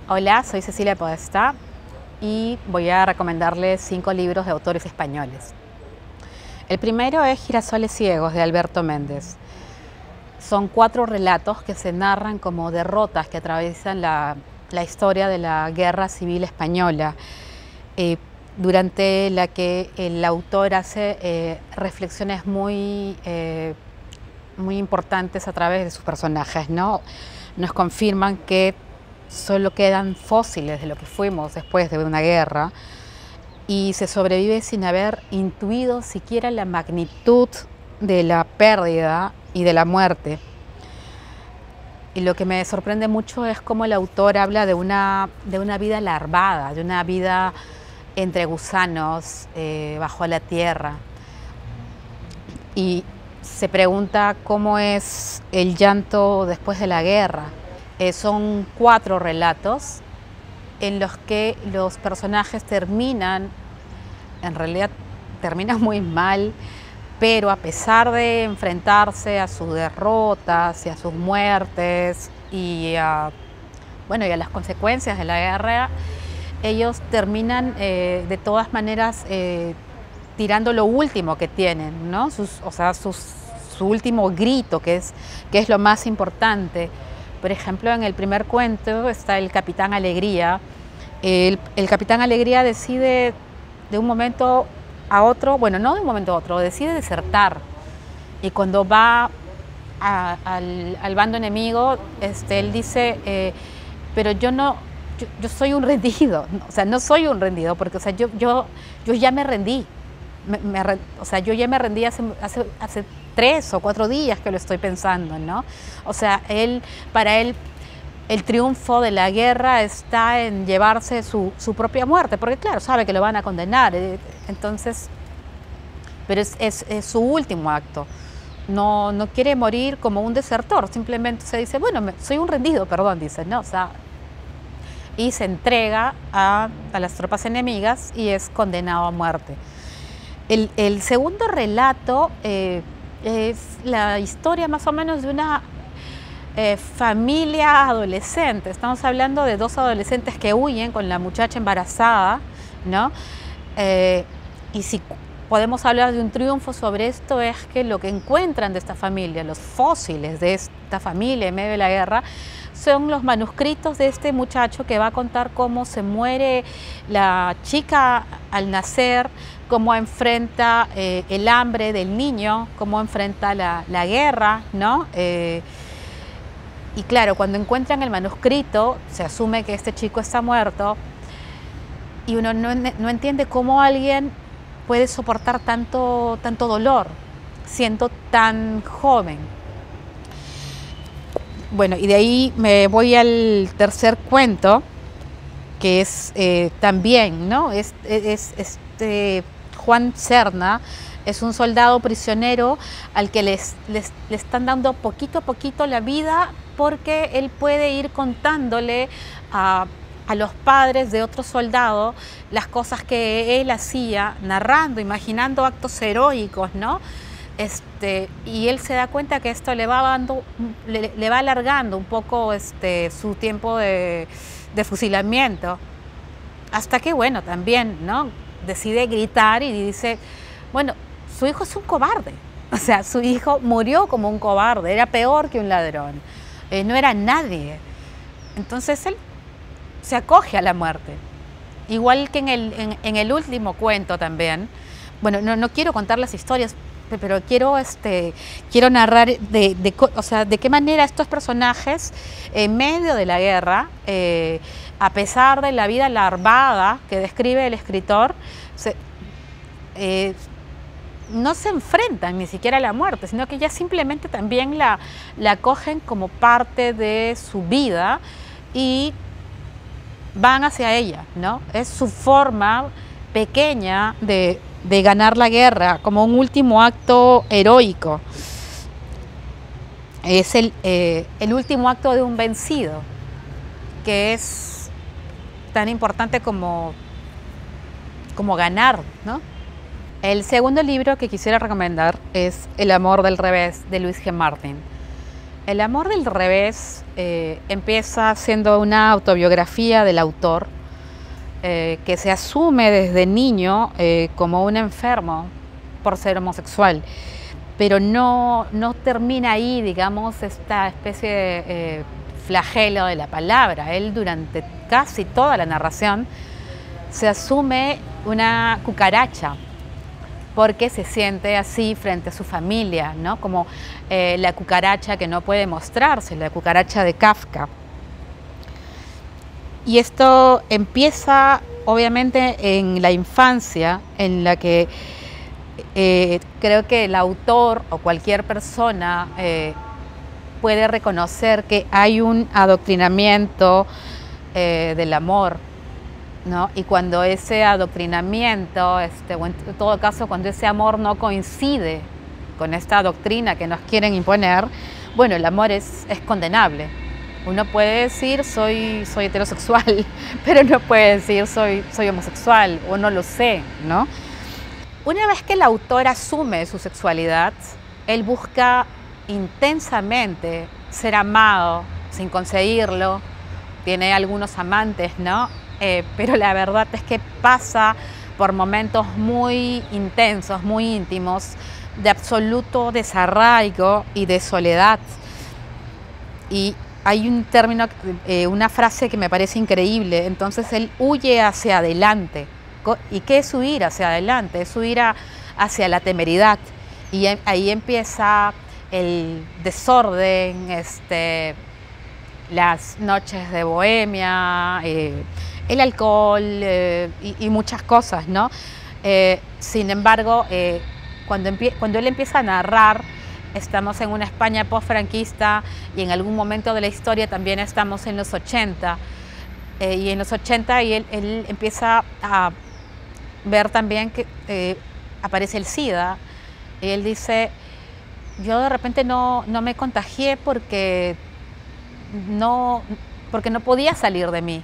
Hola, soy Cecilia Podestá y voy a recomendarles 5 libros de autores españoles. El primero es Girasoles ciegos, de Alberto Méndez. Son 4 relatos que se narran como derrotas que atraviesan la historia de la Guerra Civil Española, durante la que el autor hace reflexiones muy importantes a través de sus personajes, ¿no? Nos confirman que solo quedan fósiles de lo que fuimos después de una guerra y se sobrevive sin haber intuido siquiera la magnitud de la pérdida y de la muerte. Y lo que me sorprende mucho es cómo el autor habla de una vida larvada, de una vida entre gusanos, bajo la tierra. Y se pregunta cómo es el llanto después de la guerra. Son 4 relatos en los que los personajes terminan, en realidad terminan muy mal, pero a pesar de enfrentarse a sus derrotas y a sus muertes y a las consecuencias de la guerra, ellos terminan de todas maneras tirando lo último que tienen, ¿no? Su último grito, que es lo más importante. Por ejemplo, en el primer cuento está el Capitán Alegría. El Capitán Alegría decide de un momento a otro, bueno, no de un momento a otro, decide desertar. Y cuando va al bando enemigo, él dice, pero yo soy un rendido, o sea, no soy un rendido, porque yo ya me rendí. Yo ya me rendí hace 3 o 4 días que lo estoy pensando, ¿no? O sea, para él el triunfo de la guerra está en llevarse su propia muerte, porque claro, sabe que lo van a condenar, entonces, pero es su último acto. No quiere morir como un desertor, simplemente se dice, bueno, soy un rendido, perdón, dice, ¿no? O sea, y se entrega a las tropas enemigas y es condenado a muerte. El segundo relato es la historia más o menos de una familia adolescente. Estamos hablando de 2 adolescentes que huyen con la muchacha embarazada, ¿no? Y si podemos hablar de un triunfo sobre esto, es que lo que encuentran de esta familia, los fósiles de esta familia en medio de la guerra, son los manuscritos de este muchacho que va a contar cómo se muere la chica al nacer, cómo enfrenta el hambre del niño, cómo enfrenta la guerra, ¿no? Y claro, cuando encuentran el manuscrito, se asume que este chico está muerto y uno no entiende cómo alguien puede soportar tanto dolor siendo tan joven. Bueno, y de ahí me voy al tercer cuento, que es también, ¿no? Juan Serna es un soldado prisionero al que le están dando poquito a poquito la vida, porque él puede ir contándole a los padres de otro soldado las cosas que él hacía, narrando, imaginando actos heroicos, ¿no? Y él se da cuenta que esto le va alargando un poco su tiempo de fusilamiento, hasta que, bueno, también, ¿no?, decide gritar y dice, bueno, su hijo es un cobarde, o sea, su hijo murió como un cobarde, era peor que un ladrón, no era nadie. Entonces él se acoge a la muerte, igual que en el último cuento también. Bueno, no quiero contar las historias, pero quiero narrar de qué manera estos personajes, en medio de la guerra, a pesar de la vida larvada que describe el escritor, no se enfrentan ni siquiera a la muerte, sino que ya simplemente también la acogen como parte de su vida y van hacia ella, ¿no? Es su forma pequeña de ganar la guerra, como un último acto heroico. Es el último acto de un vencido, que es tan importante como ganar, ¿no? El segundo libro que quisiera recomendar es El amor del revés, de Luis G. Martin. El amor del revés empieza siendo una autobiografía del autor que se asume desde niño como un enfermo por ser homosexual, pero no termina ahí, digamos, esta especie de flagelo de la palabra. Él durante casi toda la narración se asume una cucaracha, porque se siente así frente a su familia, ¿no? Como la cucaracha que no puede mostrarse, la cucaracha de Kafka. Y esto empieza obviamente en la infancia, en la que creo que el autor o cualquier persona puede reconocer que hay un adoctrinamiento del amor, ¿no? Y cuando ese adoctrinamiento, o en todo caso cuando ese amor no coincide con esta doctrina que nos quieren imponer, bueno, el amor es condenable. Uno puede decir soy heterosexual, pero no puede decir soy homosexual, o no lo sé, ¿no? Una vez que el autor asume su sexualidad, él busca intensamente ser amado sin conseguirlo. Tiene algunos amantes, ¿no? Pero la verdad es que pasa por momentos muy intensos, muy íntimos, de absoluto desarraigo y de soledad. Y hay un término, una frase que me parece increíble. Entonces él huye hacia adelante. ¿Y qué es huir hacia adelante? Es huir hacia la temeridad. Y ahí empieza el desorden, las noches de bohemia, el alcohol y muchas cosas, ¿no? Sin embargo, cuando él empieza a narrar, estamos en una España post-franquista y en algún momento de la historia también estamos en los 80. Y en los 80 él empieza a ver también que aparece el SIDA. Y él dice, yo de repente no me contagié porque no podía salir de mí,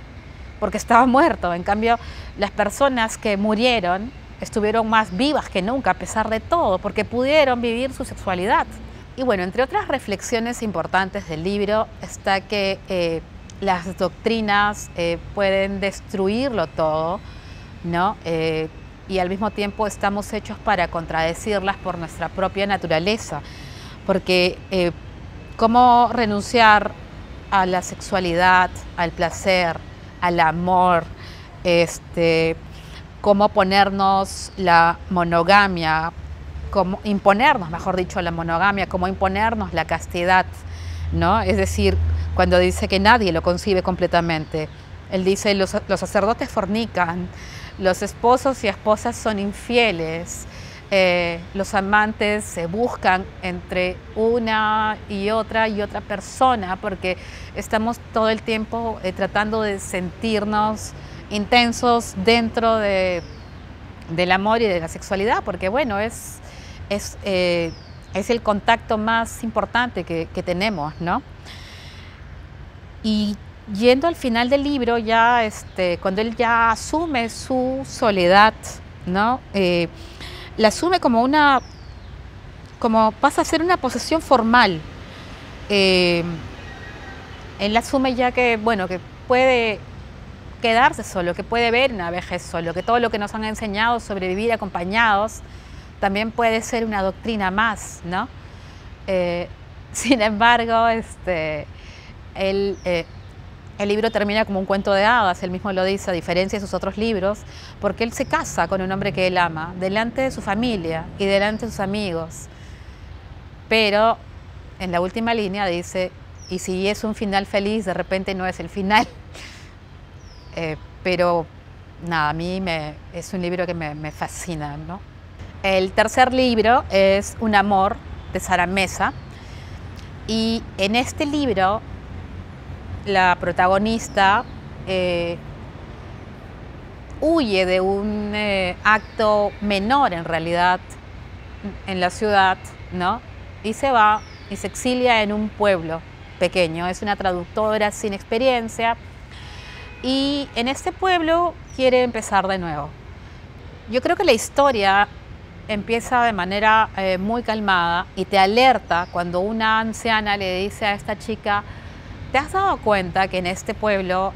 porque estaba muerto. En cambio, las personas que murieron estuvieron más vivas que nunca a pesar de todo, porque pudieron vivir su sexualidad. Y bueno, entre otras reflexiones importantes del libro está que las doctrinas pueden destruirlo todo, ¿no? Y al mismo tiempo estamos hechos para contradecirlas por nuestra propia naturaleza, porque cómo renunciar a la sexualidad, al placer, al amor, cómo ponernos la monogamia, cómo imponernos, mejor dicho, la monogamia, cómo imponernos la castidad, ¿no? Es decir, cuando dice que nadie lo concibe completamente. Él dice, los sacerdotes fornican, los esposos y esposas son infieles, los amantes se buscan entre una y otra persona, porque estamos todo el tiempo tratando de sentirnos intensos dentro del amor y de la sexualidad, porque bueno, es el contacto más importante que tenemos, ¿no? Y yendo al final del libro, ya cuando él ya asume su soledad, ¿no? La asume como pasa a ser una posesión formal. Él asume ya que, bueno, que puede quedarse solo, que puede ver una vejez solo, que todo lo que nos han enseñado sobre vivir acompañados también puede ser una doctrina más, ¿no? Sin embargo, el libro termina como un cuento de hadas, él mismo lo dice, a diferencia de sus otros libros, porque él se casa con un hombre que él ama, delante de su familia y delante de sus amigos. Pero en la última línea dice, y si es un final feliz, de repente no es el final. Pero nada, a mí es un libro que me fascina, ¿no? El tercer libro es Un amor, de Sara Mesa, y en este libro la protagonista huye de un acto menor en realidad en la ciudad, ¿no? Y se va y se exilia en un pueblo pequeño. Es una traductora sin experiencia y en este pueblo quiere empezar de nuevo. Yo creo que la historia empieza de manera muy calmada y te alerta cuando una anciana le dice a esta chica: ¿te has dado cuenta que en este pueblo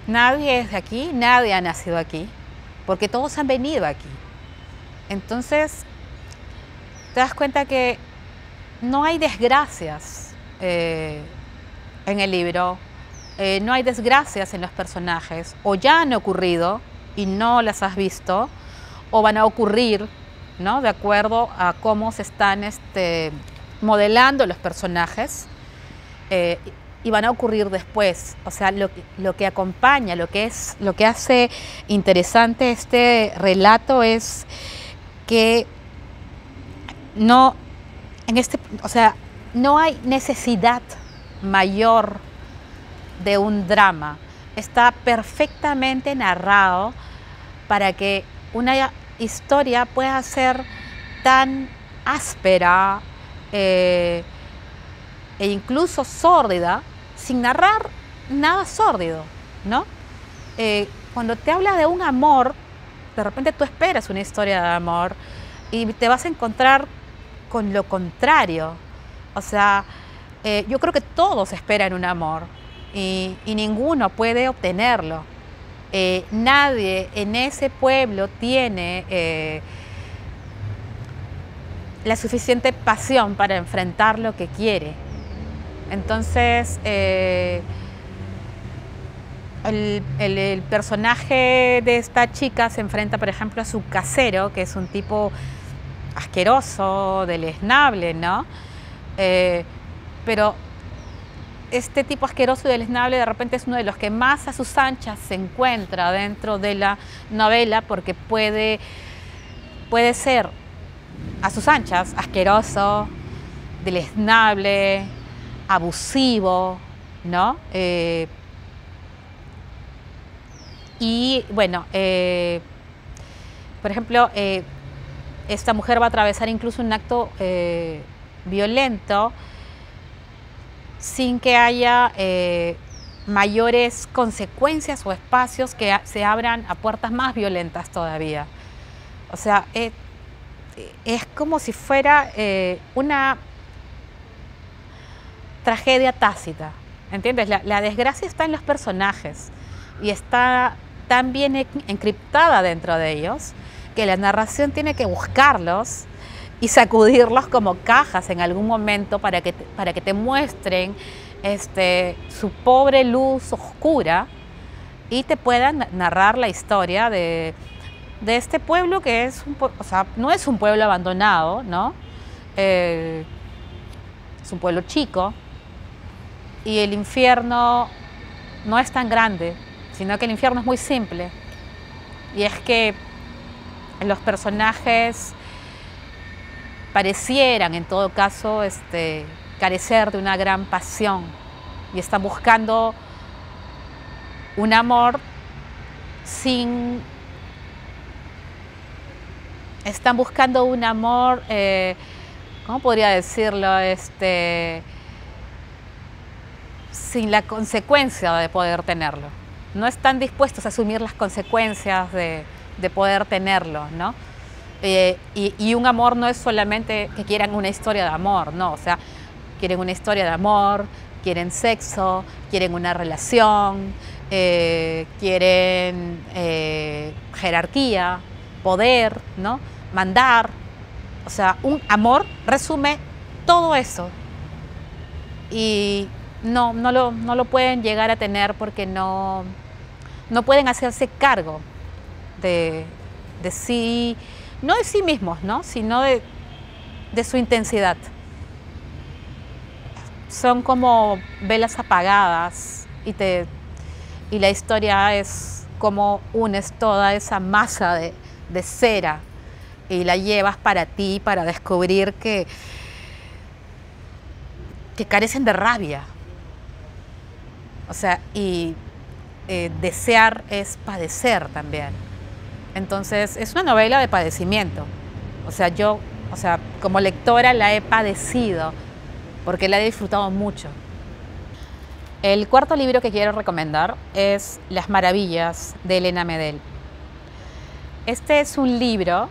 nadie es de aquí, nadie ha nacido aquí? Porque todos han venido aquí. Entonces, te das cuenta que no hay desgracias en el libro, no hay desgracias en los personajes, o ya han ocurrido y no las has visto, o van a ocurrir, ¿no?, de acuerdo a cómo se están modelando los personajes, y van a ocurrir después. O sea, lo que acompaña, lo que hace interesante este relato es que no hay necesidad mayor de un drama. Está perfectamente narrado para que una historia pueda ser tan áspera e incluso sórdida, sin narrar nada sórdido, ¿no? Cuando te habla de un amor, de repente tú esperas una historia de amor y te vas a encontrar con lo contrario. O sea, yo creo que todos esperan un amor y ninguno puede obtenerlo. Nadie en ese pueblo tiene la suficiente pasión para enfrentar lo que quiere. Entonces, el personaje de esta chica se enfrenta, por ejemplo, a su casero, que es un tipo asqueroso, deleznable, ¿no? Pero este tipo asqueroso y deleznable de repente es uno de los que más a sus anchas se encuentra dentro de la novela, porque puede ser a sus anchas asqueroso, deleznable, abusivo, ¿no? Y bueno, por ejemplo, esta mujer va a atravesar incluso un acto violento sin que haya mayores consecuencias o espacios que se abran a puertas más violentas todavía. O sea, es como si fuera una tragedia tácita, ¿entiendes? La desgracia está en los personajes y está tan bien encriptada dentro de ellos que la narración tiene que buscarlos y sacudirlos como cajas en algún momento para que te muestren su pobre luz oscura y te puedan narrar la historia de este pueblo, que es no es un pueblo abandonado, ¿no? Es un pueblo chico y el infierno no es tan grande, sino que el infierno es muy simple. Y es que los personajes parecieran, en todo caso, carecer de una gran pasión y están buscando un amor están buscando un amor, ¿cómo podría decirlo? Sin la consecuencia de poder tenerlo. No están dispuestos a asumir las consecuencias de poder tenerlo, ¿no? Y un amor no es solamente que quieran una historia de amor, no, o sea, quieren una historia de amor, quieren sexo, quieren una relación, quieren jerarquía, poder, ¿no? Mandar. O sea, un amor resume todo eso y no lo pueden llegar a tener porque no pueden hacerse cargo de sí, no de sí mismos, ¿no? Sino de su intensidad. Son como velas apagadas y la historia es como unes toda esa masa de cera y la llevas para ti para descubrir que carecen de rabia. O sea, y desear es padecer también. Entonces, es una novela de padecimiento. O sea, yo, como lectora la he padecido porque la he disfrutado mucho. El cuarto libro que quiero recomendar es Las Maravillas, de Elena Medel. Este es un libro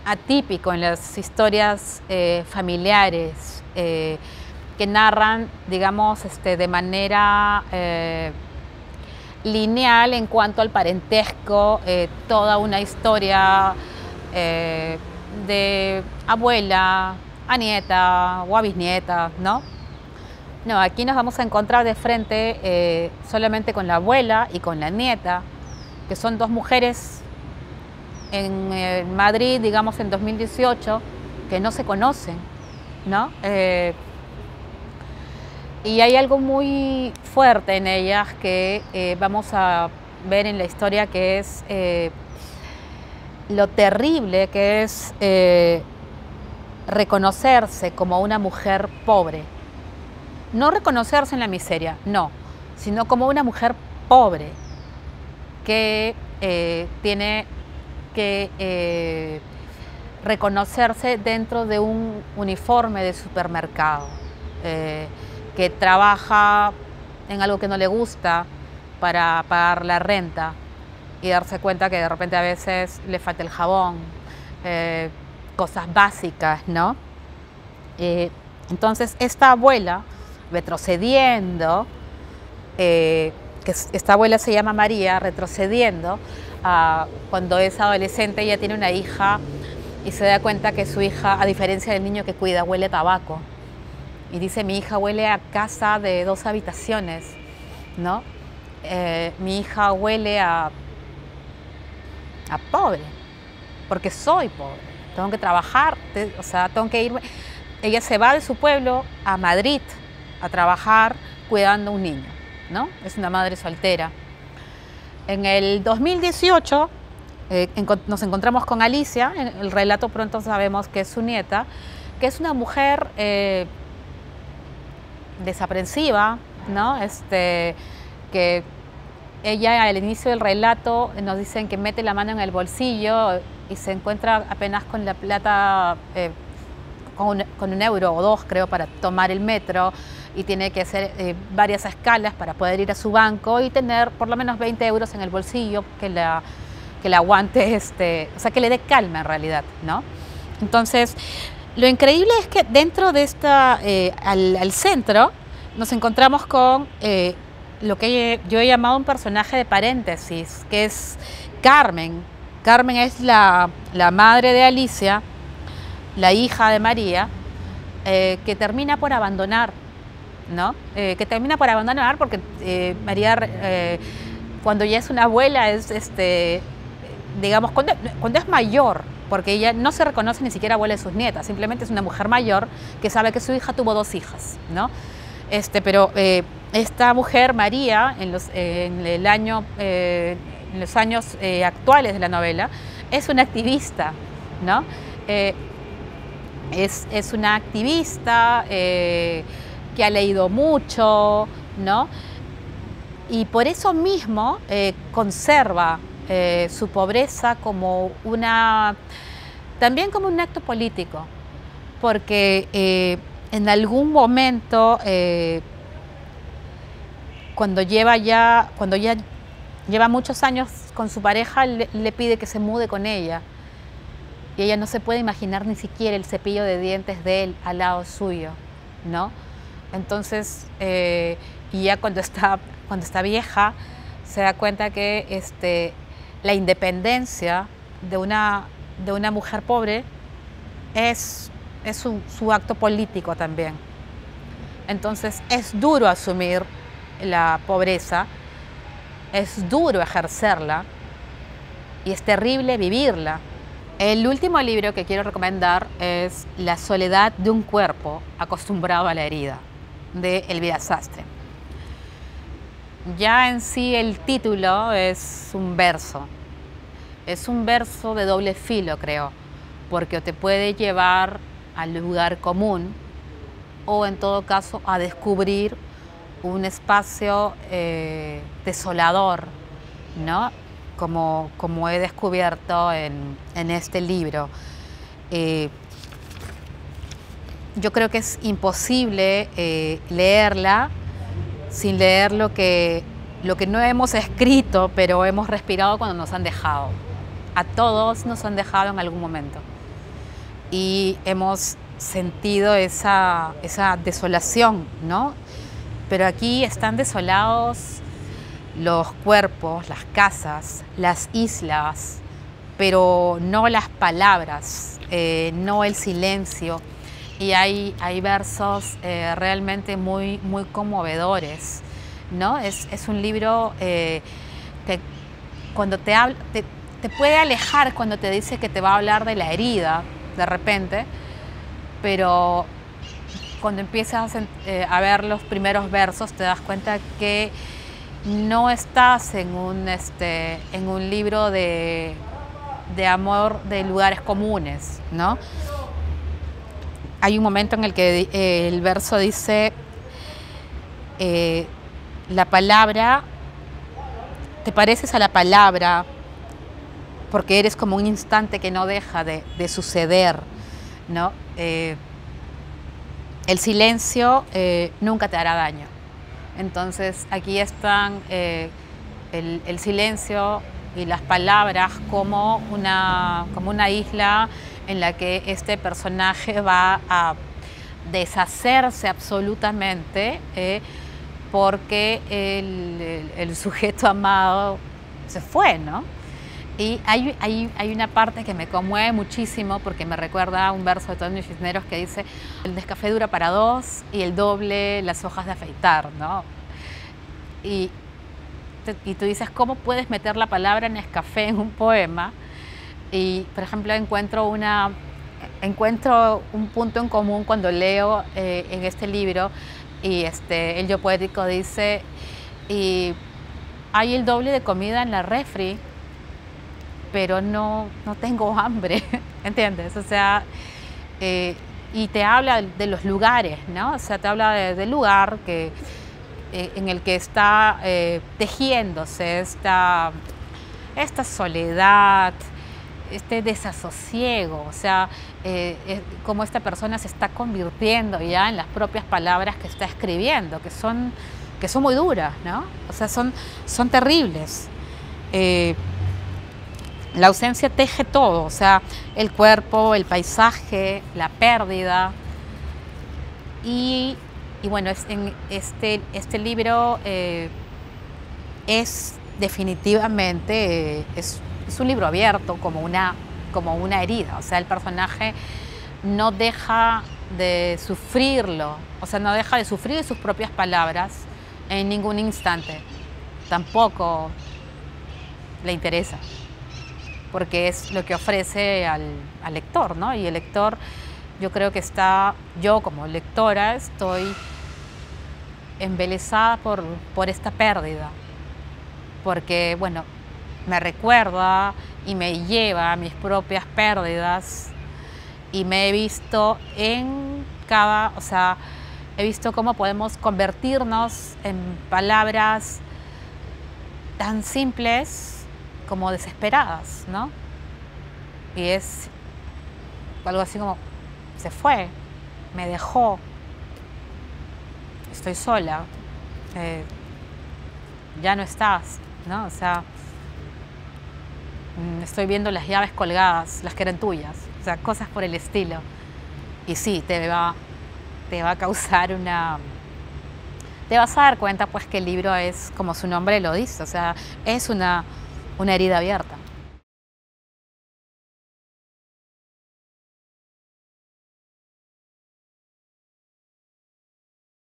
atípico en las historias familiares que narran, digamos, de manera lineal en cuanto al parentesco, toda una historia de abuela a nieta o a bisnieta, ¿no? No, aquí nos vamos a encontrar de frente solamente con la abuela y con la nieta, que son dos mujeres en Madrid, digamos, en 2018, que no se conocen, ¿no? Y hay algo muy fuerte en ellas que vamos a ver en la historia, que es lo terrible que es reconocerse como una mujer pobre. No reconocerse en la miseria, no, sino como una mujer pobre que tiene que reconocerse dentro de un uniforme de supermercado, que trabaja en algo que no le gusta para pagar la renta y darse cuenta que de repente a veces le falta el jabón, cosas básicas, ¿no? Entonces esta abuela, retrocediendo, que esta abuela se llama María, retrocediendo, cuando es adolescente ella tiene una hija y se da cuenta que su hija, a diferencia del niño que cuida, huele a tabaco. Y dice, mi hija huele a casa de 2 habitaciones, ¿no? Mi hija huele a pobre, porque soy pobre, tengo que trabajar, o sea, tengo que irme. Ella se va de su pueblo a Madrid a trabajar cuidando a un niño, ¿no? Es una madre soltera. En el 2018 nos encontramos con Alicia, en el relato pronto sabemos que es su nieta, que es una mujer desaprensiva, ¿no? Que ella al inicio del relato nos dicen que mete la mano en el bolsillo y se encuentra apenas con la plata, con un euro o 2 creo, para tomar el metro, y tiene que hacer varias escalas para poder ir a su banco y tener por lo menos 20 euros en el bolsillo que la aguante, o sea, que le dé calma en realidad, ¿no? Entonces, lo increíble es que dentro de al centro nos encontramos con lo que yo he llamado un personaje de paréntesis, que es Carmen. Carmen es la madre de Alicia, la hija de María, que termina por abandonar, ¿no? Que termina por abandonar porque María, cuando ya es una abuela, digamos, cuando es mayor, porque ella no se reconoce ni siquiera abuela de sus nietas, simplemente es una mujer mayor que sabe que su hija tuvo 2 hijas, ¿no? Pero esta mujer, María, en los años actuales de la novela, es una activista, ¿no? Es una activista que ha leído mucho, ¿no? Y por eso mismo conserva su pobreza como también como un acto político, porque en algún momento, cuando ya lleva muchos años con su pareja, le pide que se mude con ella. Y ella no se puede imaginar ni siquiera el cepillo de dientes de él al lado suyo, ¿no? Entonces, y ya cuando está vieja, se da cuenta que la independencia de una mujer pobre es su acto político también. Entonces, es duro asumir la pobreza, es duro ejercerla y es terrible vivirla. El último libro que quiero recomendar es La soledad de un cuerpo acostumbrado a la herida, de Elvira Sastre. Ya en sí el título es un verso de doble filo, creo, porque te puede llevar al lugar común o en todo caso a descubrir un espacio desolador, ¿no? Como he descubierto en este libro. Yo creo que es imposible leerla sin leer lo que no hemos escrito, pero hemos respirado cuando nos han dejado. A todos nos han dejado en algún momento. y hemos sentido esa desolación, ¿no? Pero aquí están desolados los cuerpos, las casas, las islas, pero no las palabras, no el silencio. Y hay versos realmente muy conmovedores, ¿no? Es un libro que cuando te habla, te puede alejar cuando te dice que te va a hablar de la herida, de repente, pero cuando empiezas a ver los primeros versos te das cuenta que no estás en un libro de amor de lugares comunes, ¿no? Hay un momento en el que el verso dice, la palabra, te pareces a la palabra porque eres como un instante que no deja de suceder, ¿no? El silencio nunca te hará daño. Entonces aquí están el silencio y las palabras como una isla en la que este personaje va a deshacerse absolutamente porque el sujeto amado se fue, ¿no? Y hay una parte que me conmueve muchísimo porque me recuerda a un verso de Antonio Cisneros que dice: el Nescafé dura para dos y el doble las hojas de afeitar, ¿no? Y tú dices, ¿cómo puedes meter la palabra Nescafé en un poema? Y, por ejemplo, encuentro un punto en común cuando leo en este libro, y el yo poético dice, y hay el doble de comida en la refri, pero no tengo hambre, ¿entiendes? O sea, y te habla de los lugares, ¿no? O sea, te habla del lugar en el que está tejiéndose esta soledad, este desasosiego, o sea, cómo esta persona se está convirtiendo ya en las propias palabras que está escribiendo, que son muy duras, ¿no? O sea, son terribles. La ausencia teje todo, o sea, el cuerpo, el paisaje, la pérdida. Y bueno, este libro es definitivamente, es un libro abierto, como una herida. O sea, el personaje no deja de sufrirlo, o sea, no deja de sufrir sus propias palabras en ningún instante. Tampoco le interesa, porque es lo que ofrece al lector, ¿no? Y el lector, yo creo que yo como lectora estoy embelesada por esta pérdida, porque, bueno, me recuerda y me lleva a mis propias pérdidas, y me he visto o sea, he visto cómo podemos convertirnos en palabras tan simples como desesperadas, ¿no? Y es algo así como: se fue, me dejó, estoy sola, ya no estás, ¿no? O sea, estoy viendo las llaves colgadas, las que eran tuyas, o sea, cosas por el estilo. Y sí, te va a causar te vas a dar cuenta, pues, que el libro es, como su nombre lo dice, o sea, es una herida abierta.